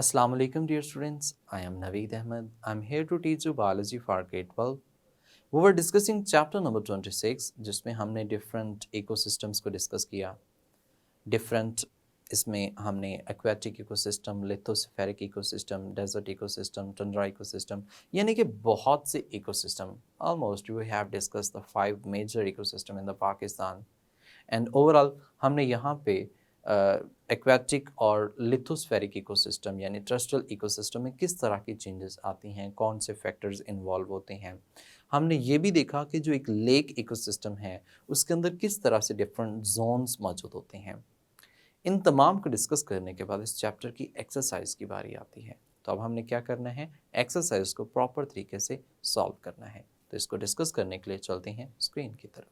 Assalamu alaikum dear students, I am Naveed Ahmed. I am here to teach you biology for grade 12. We were discussing chapter number 26 जिसमें हमने different ecosystems को discuss किया. Different इसमें हमने aquatic ecosystem, lithospheric ecosystem, desert ecosystem, tundra ecosystem यानी कि बहुत से ecosystem. Almost we have discussed the 5 major ecosystem in the Pakistan. And overall हमने यहाँ पे एक्वेटिक और लिथोस्फेरिक इकोसिस्टम यानी टर्स्ट्रियल इकोसिस्टम में किस तरह की चेंजेस आती हैं, कौन से फैक्टर्स इन्वॉल्व होते हैं. हमने ये भी देखा कि जो एक लेक इकोसिस्टम है उसके अंदर किस तरह से डिफरेंट जोन्स मौजूद होते हैं. इन तमाम को डिस्कस करने के बाद इस चैप्टर की एक्सरसाइज की बारी आती है. तो अब हमने क्या करना है, एक्सरसाइज को प्रॉपर तरीके से सॉल्व करना है. तो इसको डिस्कस करने के लिए चलते हैं स्क्रीन की तरफ.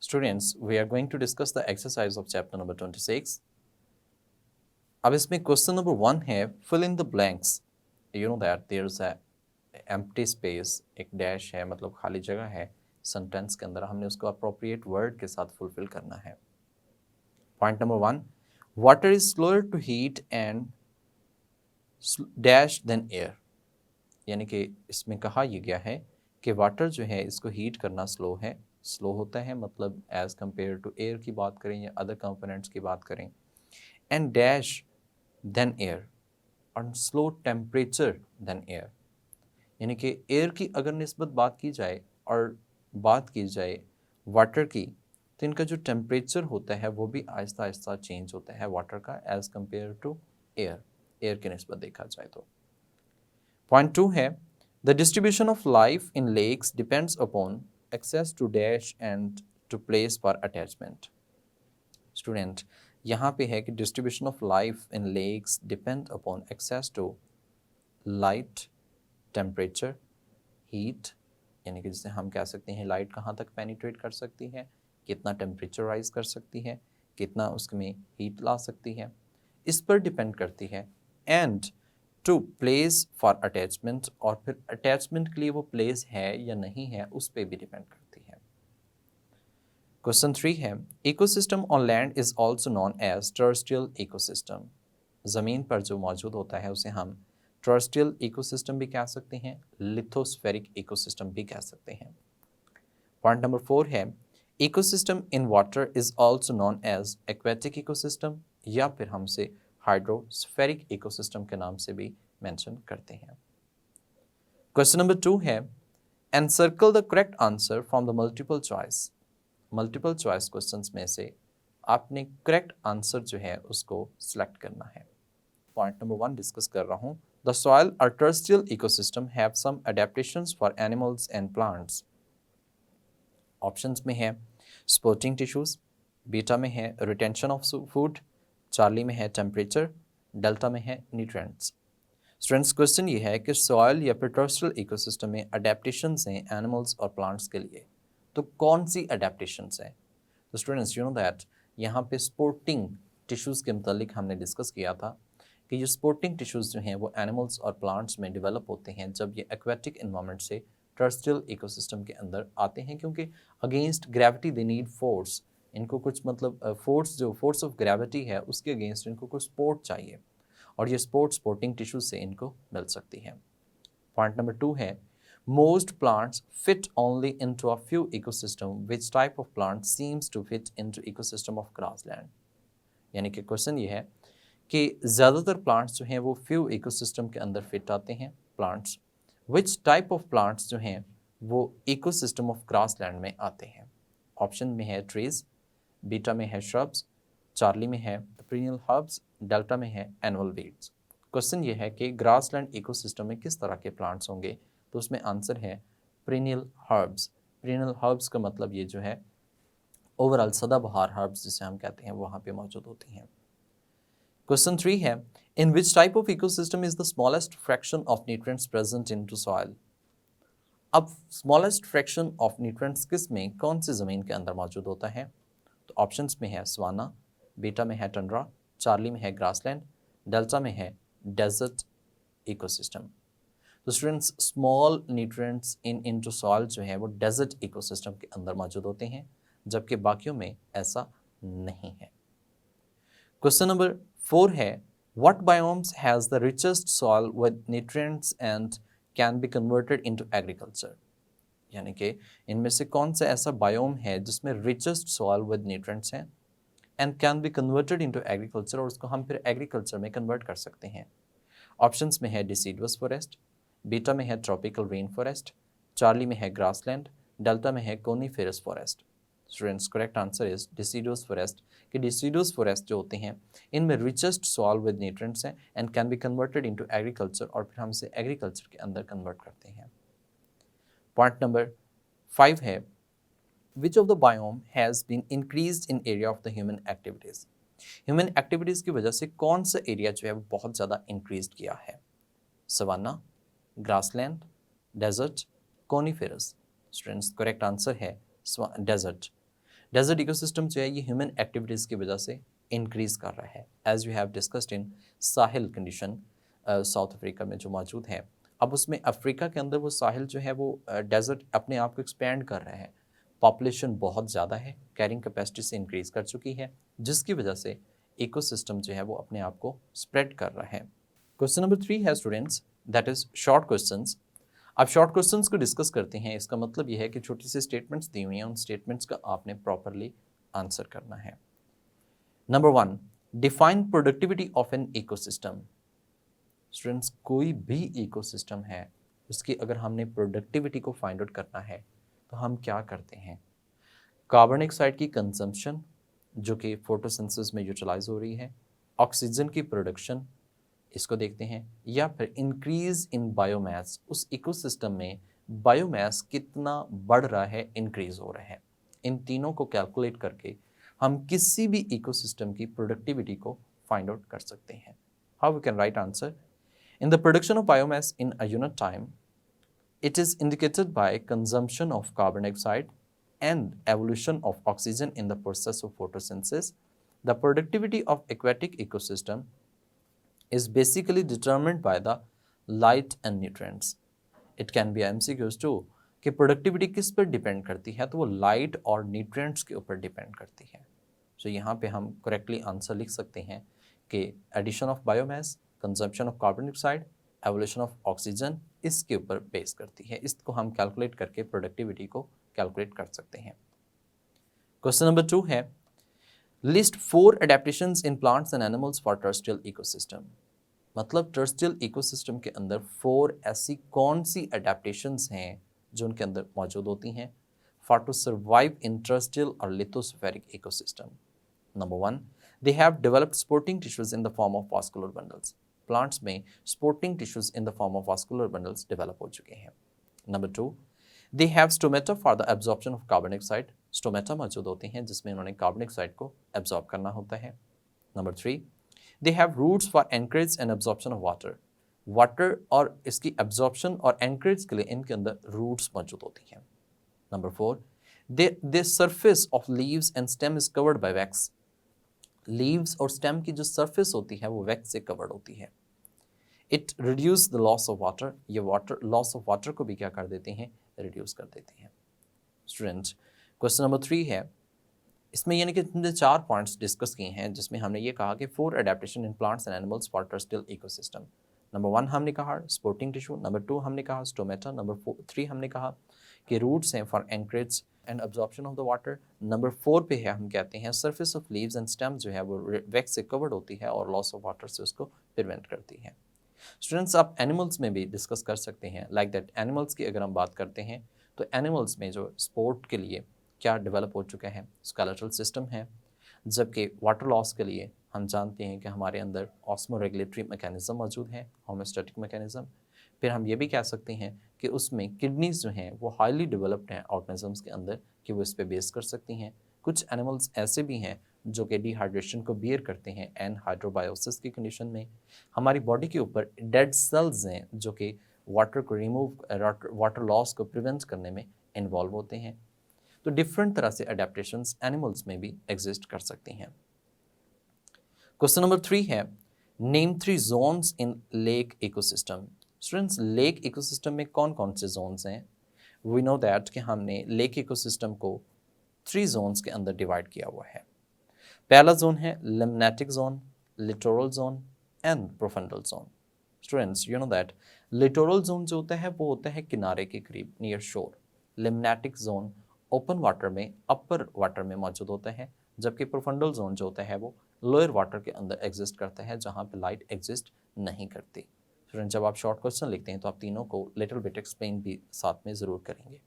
Students, we are going to discuss the exercise of chapter number 26. अब इसमें क्वेश्चन नंबर 1 है fill in the blanks. You know that there's a empty space, एक डैश है मतलब खाली जगह है सेंटेंस के अंदर, हमने उसको appropriate word के साथ फुलफिल करना है. Point number 1, water is slower to heat and dash than air. यानी कि इसमें कहा यह गया है कि वाटर जो है इसको हीट करना स्लो होता है मतलब एज़ कम्पेयर टू एयर की बात करें या अदर कंपोनेंट्स की बात करें. एंड डैश देन एयर और स्लो टेम्परेचर देन एयर. यानी कि एयर की अगर निस्बत बात की जाए और बात की जाए वाटर की, तो इनका जो टेम्परेचर होता है वो भी आहिस्ता आहिस्ता चेंज होता है वाटर का एज़ कम्पेयर टू एयर की निस्बत देखा जाए तो. पॉइंट 2 है the distribution of life in lakes depends upon access to dash and to place for attachment. Student, यहाँ पे है कि distribution of life in lakes depend upon access to light, temperature, heat, यानी कि जिसे हम कह सकते हैं लाइट कहाँ तक पेनिट्रेट कर सकती है, कितना टेम्परेचर राइज कर सकती है, कितना उसमें हीट ला सकती है, इस पर डिपेंड करती है. And two place for attachment, और फिर अटैचमेंट के लिए वो प्लेस है या नहीं है उस पर भी डिपेंड करती है. क्वेश्चन 3 है ecosystem on land is also known as terrestrial ecosystem. ज़मीन पर जो मौजूद होता है उसे हम टर्स्ट्रियल इकोसिस्टम भी कह सकते हैं, लिथोस्फेरिक इकोसिस्टम भी कह सकते हैं. पॉइंट नंबर 4 है ecosystem in water is also known as aquatic ecosystem, या फिर हमसे हाइड्रोस्फेरिक इकोसिस्टम के नाम से भी मेंशन करते हैं. क्वेश्चन नंबर 2 है encircle the correct answer from the multiple choice. Multiple choice questions में से आपने करेक्ट आंसर जो है उसको सिलेक्ट करना है. पॉइंट नंबर 1 डिस्कस कर रहा हूँ. द सॉइल और terrestrial ecosystem have some adaptations for animals and plants. Options में है स्पोर्टिंग टिश्यूज, बीटा में है रिटेंशन ऑफ फूड, चार्ली में है टेम्परेचर, डेल्टा में है न्यूट्रिएंट्स. स्टूडेंट्स, क्वेश्चन ये है कि सॉइल या फिर टर्स्ट्रियल इकोसिस्टम में अडेप्टेशंस हैं एनिमल्स और प्लांट्स के लिए, तो कौन सी अडेप्टेशंस हैं. तो स्टूडेंट्स यू नो दैट यहाँ पे स्पोर्टिंग टिश्यूज़ के मतलब हमने डिस्कस किया था कि ये स्पोर्टिंग टिश्यूज़ जो हैं वो एनिमल्स और प्लांट्स में डेवलप होते हैं जब ये एक्वेटिक इन्वायरमेंट से टर्स्ट्रियल इकोसिस्टम के अंदर आते हैं, क्योंकि against gravity they need force. इनको कुछ मतलब फोर्स ऑफ ग्रेविटी है उसके अगेंस्ट इनको कुछ सपोर्ट चाहिए, और ये स्पोर्टिंग टिश्यूज से इनको मिल सकती है. पॉइंट नंबर 2 है most plants fit only into a few ecosystem, which type of plant seems to fit into ecosystem of grassland. यानी कि क्वेश्चन ये है कि ज़्यादातर प्लांट्स जो हैं वो फ्यू इकोसिस्टम के अंदर फिट आते हैं plants, which type of plants जो हैं वो इकोसिस्टम ऑफ ग्रासलैंड में आते हैं. ऑप्शन में है ट्रीज, बीटा में है श्रब्स, चार्ली में है पेरिनियल हर्ब्स, डेल्टा में है एनुअल वीड्स. क्वेश्चन ये है कि ग्रासलैंड इकोसिस्टम में किस तरह के प्लांट्स होंगे, तो उसमें आंसर है पेरिनियल हर्ब्स. पेरिनियल हर्ब्स का मतलब ये जो है ओवरऑल सदाबहार हर्ब्स जिसे हम कहते हैं वहाँ पे मौजूद होती हैं. क्वेश्चन 3 है in which type of ecosystem is the smallest fraction of nutrients present into soil. अब स्मॉलेस्ट फ्रैक्शन ऑफ न्यूट्रिएंट्स किस में, कौन सी ज़मीन के अंदर मौजूद होता है. तो ऑप्शंस में है सवाना, बीटा में है टंड्रा, चार्ली में है ग्रासलैंड, डेल्टा में है डेजर्ट इकोसिस्टम. तो students small nutrients into soil जो है वो डेजर्ट इकोसिस्टम के अंदर मौजूद होते हैं, जबकि बाकियों में ऐसा नहीं है. क्वेश्चन नंबर 4 है What biomes has the richest soil with nutrients and can be converted into agriculture? यानी कि इनमें से कौन सा ऐसा बायोम है जिसमें रिचेस्ट सॉइल विद न्यूट्रिएंट्स हैं and can be converted into agriculture, और उसको हम फिर एग्रीकल्चर में कन्वर्ट कर सकते हैं? ऑप्शंस में है डिसीडुअस फॉरेस्ट, बीटा में है ट्रॉपिकल रेन फॉरेस्ट, चार्ली में है ग्रासलैंड, डेल्टा में है coniferous forest. Students, correct answer is deciduous forest. कि डिसीडुअस फॉरेस्ट जो होते हैं इनमें रिचेस्ट सॉइल विद न्यूट्रिएंट्स हैं and can be converted into agriculture, और फिर हम इसे एग्रीकल्चर के अंदर कन्वर्ट करते हैं। पॉइंट नंबर 5 है which of the biome has been increased in area of the human activities? Human activities की वजह से कौन सा एरिया जो है वो बहुत ज़्यादा इंक्रीज किया है? Savanna, grassland, desert, coniferous. Students, correct answer है डेजर्ट। डेजर्ट इकोसिस्टम जो है ये ह्यूमन एक्टिविटीज़ की वजह से इंक्रीज कर रहा है, as we have discussed in Sahel condition South Africa में जो मौजूद है। अब उसमें अफ्रीका के अंदर वो साहिल जो है वो डेजर्ट अपने आप को एक्सपेंड कर रहा है, पॉपुलेशन बहुत ज़्यादा है, कैरिंग कैपेसिटी से इंक्रीज कर चुकी है, जिसकी वजह से इकोसिस्टम जो है वो अपने आप को स्प्रेड कर रहा है। क्वेश्चन नंबर 3 है students, that is short questions. अब शॉर्ट क्वेश्चंस को डिस्कस करते हैं। इसका मतलब यह है कि छोटी सी स्टेटमेंट्स दी हुई हैं, उन स्टेटमेंट्स का आपने प्रॉपरली आंसर करना है। Number 1, define productivity of an ecosystem. Students, कोई भी इकोसिस्टम है उसकी अगर हमने प्रोडक्टिविटी को फाइंड आउट करना है तो हम क्या करते हैं? कार्बन डाइऑक्साइड की कंजम्पशन जो कि फोटोसिंथेसिस में यूटिलाइज हो रही है, ऑक्सीजन की प्रोडक्शन इसको देखते हैं, या फिर इंक्रीज इन बायोमास, उस इकोसिस्टम में बायोमास कितना बढ़ रहा है, इंक्रीज हो रहा है। इन तीनों को कैलकुलेट करके हम किसी भी इकोसिस्टम की प्रोडक्टिविटी को फाइंड आउट कर सकते हैं। How we can write answer? In the production of biomass in a unit time, it is indicated by consumption of carbon dioxide and evolution of oxygen in the process of photosynthesis. The productivity of aquatic ecosystem is basically determined by the light and nutrients. It can be MCQs too कि productivity किस पर depend करती है, तो वो light और nutrients के ऊपर डिपेंड करती है। सो यहाँ पे हम करेक्टली आंसर लिख सकते हैं कि addition of biomass, consumption of carbon dioxide, evolution of oxygen, इसके ऊपर बेस करती है। इसको हम कैलकुलेट करके प्रोडक्टिविटी को कैलकुलेट कर सकते हैं। क्वेश्चन नंबर 2 है list 4 adaptations in plants and animals for terrestrial ecosystem. मतलब टर्स्ट्रियल इकोसिस्टम के अंदर 4 ऐसी कौन सी एडेप्टेशंस हैं जो उनके अंदर मौजूद होती हैं for to survive in terrestrial और lithospheric ecosystem. Number 1, they have developed supporting tissues in the form of vascular bundles. Plants में supporting tissues in the form of vascular bundles develop हो चुके हैं। Number 2, they have stomata for the absorption of carbon dioxide. Stomata मौजूद होते हैं जिसमें उन्होंने carbon dioxide को एब्जॉर्ब करना होता है। Number 3, they have roots for anchorage and absorption of water. Water और इसकी एब्जॉर्प्शन और एंकरेज के लिए इनके अंदर रूट्स मौजूद होती हैं। Number 4, they surface of leaves and stem is covered by wax. Leaves और स्टेम की जो सरफेस होती है वो वैक्स से कवर्ड होती है। It reduce the loss of water, ये वाटर लॉस ऑफ वाटर को भी क्या कर देते हैं, रिड्यूस कर देते हैं। स्टूडेंट्स, क्वेश्चन नंबर 3 है, इसमें यानी कि हमने 4 पॉइंट्स डिस्कस किए हैं जिसमें हमने ये कहा कि 4 adaptation in plants and animals for terrestrial ecosystem. Number 1 हमने कहा स्पोर्टिंग टिश्यू, नंबर 2 हमने कहा स्टोमेटा, नंबर 3 हमने कहा कि रूट्स हैं for anchorage and absorption of the water. Number 4 पे है हम कहते हैं surface of leaves and stem जो है वो वैक्स से कवर्ड होती है और लॉस ऑफ वाटर से उसको प्रिवेंट करती है। स्टूडेंट्स, आप एनिमल्स में भी डिस्कस कर सकते हैं। लाइक दैट एनिमल्स की अगर हम बात करते हैं तो एनिमल्स में जो स्पोर्ट के लिए क्या डेवलप हो चुका है, स्केलेटल सिस्टम है, जबकि वाटर लॉस के लिए हम जानते हैं कि हमारे अंदर ऑस्मो रेगुलेटरी मैकेनिज्म मौजूद है, होम्योस्टैटिक मैकेनिज्म। फिर हम ये भी कह सकते हैं कि उसमें किडनीज जो हैं वो हाईली डेवलप्ड हैं ऑर्गेनिजम्स के अंदर कि वो इस पर बेस कर सकती हैं। कुछ एनिमल्स ऐसे भी हैं जो कि डिहाइड्रेशन को बियर करते हैं एनहाइड्रोबायोसिस की कंडीशन में। हमारी बॉडी के ऊपर डेड सेल्स हैं जो कि वाटर को वाटर लॉस को प्रिवेंट करने में इन्वॉल्व होते हैं। तो डिफरेंट तरह से अडेप्टेशंस एनिमल्स में भी एग्जिस्ट कर सकती हैं। क्वेश्चन नंबर 3 है name 3 zones in lake ecosystem. Students, lake ecosystem में कौन कौन से जोन्स हैं? वी नो दैट कि हमने लेक इकोसिस्टम को 3 जोन्स के अंदर डिवाइड किया हुआ है। पहला जोन है limnetic zone, littoral zone and profundal zone. Students you know that littoral zone जो होता है वो होता है किनारे के करीब, नियर शोर। लिम्नेटिक जोन ओपन वाटर में, अपर वाटर में मौजूद होता है, जबकि प्रोफंडल जोन जो होता है वो लोअर वाटर के अंदर एग्जिस्ट करता है, जहाँ पे लाइट एग्जिस्ट नहीं करती। स्टूडेंट जब आप शॉर्ट क्वेश्चन लिखते हैं तो आप तीनों को लिटिल बिट एक्सप्लेन भी साथ में ज़रूर करेंगे।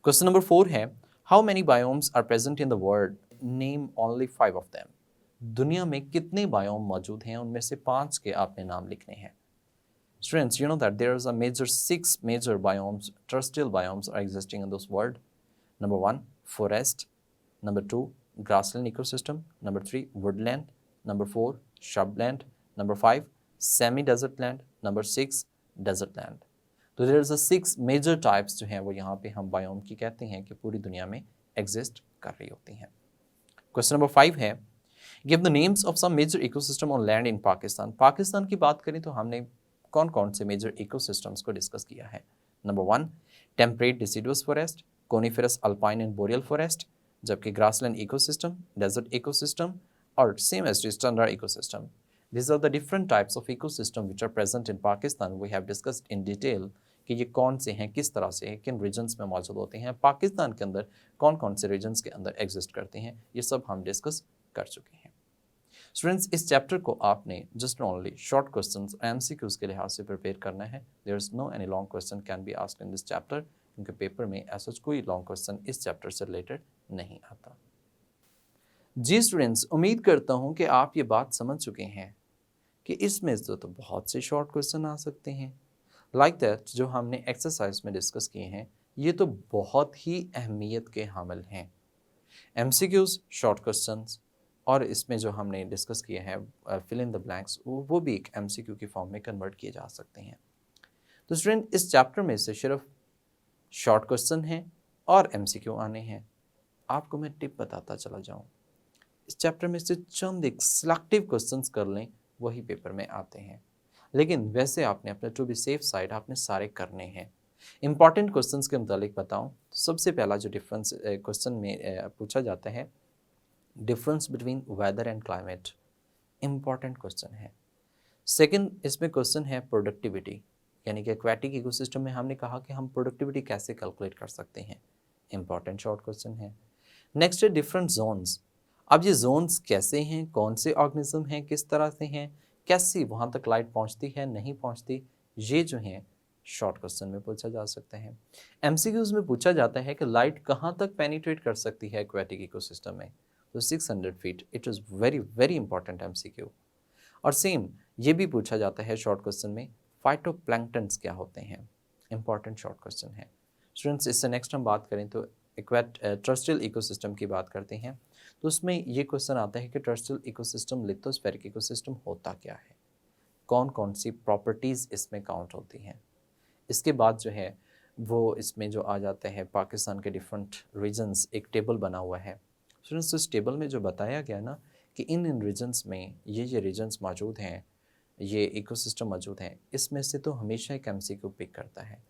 क्वेश्चन नंबर 4 है, how many biomes are present in the world, name only 5 of them. दुनिया में कितने बायोम मौजूद हैं, उनमें से 5 के आपने नाम लिखने हैं। Students, you know that there is a major 6 major biomes, terrestrial biomes are existing in this world. Number 1, forest. Number 2, grassland ecosystem. Number 3, woodland. Number 4, shrubland. Number 5, semi-desert land. Number 6, desert land. तो there is a 6 major types जो हैं वो यहाँ पे हम biome की कहते हैं कि पूरी दुनिया में एग्जिस्ट कर रही होती हैं। क्वेश्चन नंबर 5 है, give the names of some major ecosystem on land in Pakistan. Pakistan की बात करें तो हमने कौन कौन से मेजर इकोसिस्टम्स को डिस्कस किया है। Number 1, temperate deciduous forest, coniferous alpine and boreal forest, जबकि ग्रासलैंड इकोसिस्टम, डेजर्ट इकोसिस्टम और same as tundra ecosystem. These are the different types of ecosystem which are present in Pakistan. We have discussed in detail कि ये कौन से हैं, किस तरह से हैं, किन रीजन्स में मौजूद होते हैं, पाकिस्तान के अंदर कौन कौन से रीजन्स के अंदर एग्जिस्ट करते हैं, ये सब हम डिस्कस कर चुके हैं। स्टूडेंट्स इस चैप्टर को आपने just only short questions MCQs के लिहाज से प्रिपेयर करना है। There is no any long question can be asked in this chapter, क्योंकि पेपर में ऐसा कोई लॉन्ग क्वेश्चन इस चैप्टर से रिलेटेड नहीं आता। जी स्टूडेंट्स, उम्मीद करता हूँ कि आप ये बात समझ चुके हैं कि इसमें तो बहुत से शॉर्ट क्वेश्चन आ सकते हैं। लाइक दैट जो हमने एक्सरसाइज में डिस्कस किए हैं ये तो बहुत ही अहमियत के हामिल हैं। एमसीक्यूज, शॉर्ट क्वेश्चंस, और इसमें जो हमने डिस्कस किए हैं फिल इन द ब्लैंक्स, वो भी एक एमसीक्यू की फॉर्म में कन्वर्ट किए जा सकते हैं। तो स्टूडेंट इस चैप्टर में से सिर्फ शॉर्ट क्वेश्चन हैं और एमसीक्यू आने हैं। आपको मैं टिप बताता चला जाऊँ, इस चैप्टर में से चंद एक सिलेक्टिव क्वेश्चंस कर लें, वही पेपर में आते हैं। लेकिन वैसे आपने अपने टू बी सेफ साइड आपने सारे करने हैं। इंपॉर्टेंट क्वेश्चंस के मुतालिक बताऊं तो सबसे पहला जो डिफरेंस क्वेश्चन में पूछा जाता है, difference between weather and climate, important question है। सेकंड इसमें क्वेश्चन है प्रोडक्टिविटी, यानी कि एक्वेटिक इकोसिस्टम में हमने कहा कि हम प्रोडक्टिविटी कैसे कैलकुलेट कर सकते हैं, इंपॉर्टेंट शॉर्ट क्वेश्चन है। नेक्स्ट है डिफरेंट जोन्स। अब ये जोन्स कैसे हैं, कौन से ऑर्गेनिज्म हैं, किस तरह से हैं, कैसी वहाँ तक लाइट पहुँचती है नहीं पहुँचती, ये जो हैं शॉर्ट क्वेश्चन में पूछा जा सकता है। एमसीक्यूज में पूछा जाता है कि लाइट कहाँ तक पेनिट्रेट कर सकती है एक्वेटिक इकोसिस्टम में, तो 600 feet. It is very very important MCQ. और सेम ये भी पूछा जाता है शॉर्ट क्वेश्चन में, फाइटोप्लैंक्टन्स क्या होते हैं, इंपॉर्टेंट शॉर्ट क्वेश्चन है। स्टूडेंट्स इससे नेक्स्ट हम बात करें तो टर्रेस्ट्रियल इकोसिस्टम की बात करते हैं, तो उसमें ये क्वेश्चन आता है कि टर्रेस्ट्रियल इकोसिस्टम, लिथोस्फेरिक इकोसिस्टम होता क्या है, कौन कौन सी प्रॉपर्टीज़ इसमें काउंट होती हैं। इसके बाद जो है वो इसमें जो आ जाता है पाकिस्तान के डिफरेंट रीजन्स, एक टेबल बना हुआ है। स्टूडेंट्स इस टेबल में जो बताया गया ना कि इन रीजन्स में ये रीजन्स मौजूद हैं, ये इकोसिस्टम मौजूद हैं, इसमें से तो हमेशा एक एमसीक्यू पिक करता है।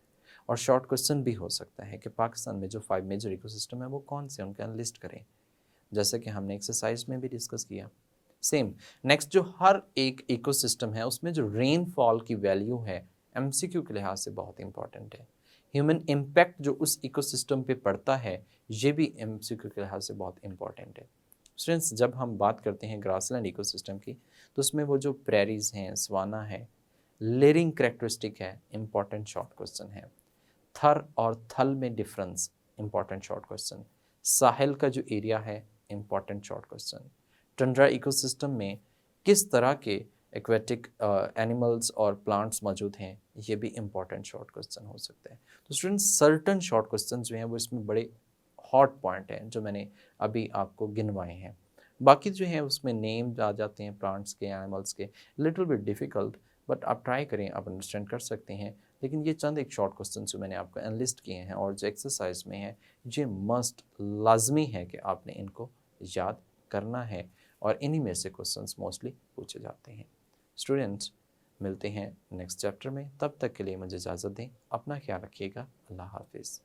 और शॉर्ट क्वेश्चन भी हो सकता है कि पाकिस्तान में जो 5 मेजर इकोसिस्टम है वो कौन से, उनका लिस्ट करें, जैसे कि हमने एक्सरसाइज में भी डिस्कस किया। सेम नेक्स्ट जो हर एक इकोसिस्टम है उसमें जो रेनफॉल की वैल्यू है एमसीक्यू के लिहाज से बहुत इंपॉर्टेंट है। ह्यूमन इम्पैक्ट जो उस इकोसिस्टम पे पड़ता है ये भी एमसीक्यू के लिहाज से बहुत इंपॉर्टेंट है। स्टूडेंट्स जब हम बात करते हैं ग्रासलैंड इकोसिस्टम की तो उसमें वो जो प्रेरीज हैं, सवाना है, लेयरिंग करेक्टरिस्टिक है, इंपॉर्टेंट शॉर्ट क्वेश्चन है। थर और थल में डिफरेंस, इंपॉर्टेंट शॉर्ट क्वेश्चन। साहिल का जो एरिया है, important short question. Tundra ecosystem में किस तरह के एक्वेटिक एनिमल्स और प्लांट्स मौजूद हैं, ये भी इंपॉर्टेंट शॉर्ट क्वेश्चन हो सकता है। तो स्टूडेंट्स सर्टन शॉर्ट क्वेश्चन जो हैं वो इसमें बड़े हॉट पॉइंट हैं जो मैंने अभी आपको गिनवाए हैं। बाकी जो है उसमें नेम आ जाते हैं प्लांट्स के, एनिमल्स के, लिटिल बिट डिफ़िकल्ट, बट आप ट्राई करें, आप अंडरस्टैंड कर सकते हैं। लेकिन ये चंद एक शॉर्ट क्वेश्चन जो मैंने आपको एनलिस्ट किए हैं और जो एक्सरसाइज में है, ये मस्ट लाजमी है कि आपने इनको याद करना है और इन्हीं में से क्वेश्चंस मोस्टली पूछे जाते हैं। स्टूडेंट्स मिलते हैं नेक्स्ट चैप्टर में, तब तक के लिए मुझे इजाज़त दें, अपना ख्याल रखिएगा, अल्लाह हाफिज़।